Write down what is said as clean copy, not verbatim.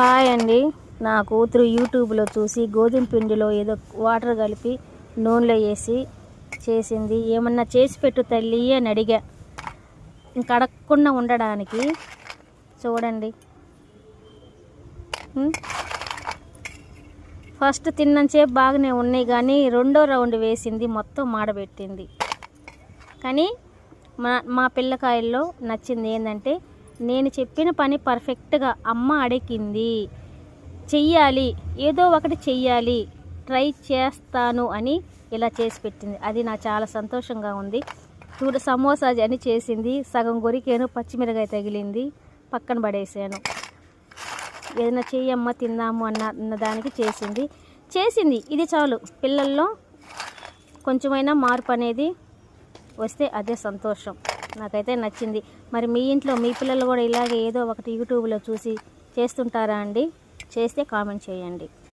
Hi అండి. నా కూతురు యూట్యూబ్లో చూసి గోధుమ పిండిలో ఏదో వాటర్ కలిపి నూనెలో వేసి చేసింది. ఏమన్నా చేసి పెట్టు తల్లి అని అడిగా, ఇంకా అడగకుండా ఉండడానికి. చూడండి, ఫస్ట్ తిన్నంతసేపు బాగానే ఉన్నాయి, కానీ రెండో రౌండ్ వేసింది మొత్తం మాడబెట్టింది. కానీ మా పిల్లకాయల్లో నచ్చింది ఏంటంటే, నేను చెప్పిన పని పర్ఫెక్ట్గా అమ్మ అడిగింది, చెయ్యాలి, ఏదో ఒకటి చెయ్యాలి, ట్రై చేస్తాను అని ఇలా చేసి పెట్టింది. అది నాకు చాలా సంతోషంగా ఉంది. చూడు, సమోసా అని చేసింది, సగం కొరికాను, పచ్చిమిరకాయ తగిలింది, పక్కన పడేసాను. ఏదైనా చెయ్యమ్మ తిందాము అన్న దానికి చేసింది. ఇది చాలు. పిల్లల్లో కొంచెమైనా మార్పు అనేది వస్తే అదే సంతోషం. నాకైతే నచ్చింది. మరి మీ ఇంట్లో మీ పిల్లలు కూడా ఇలాగే ఏదో ఒకటి యూట్యూబ్లో చూసి చేస్తుంటారా అండి? చేస్తే కామెంట్ చేయండి.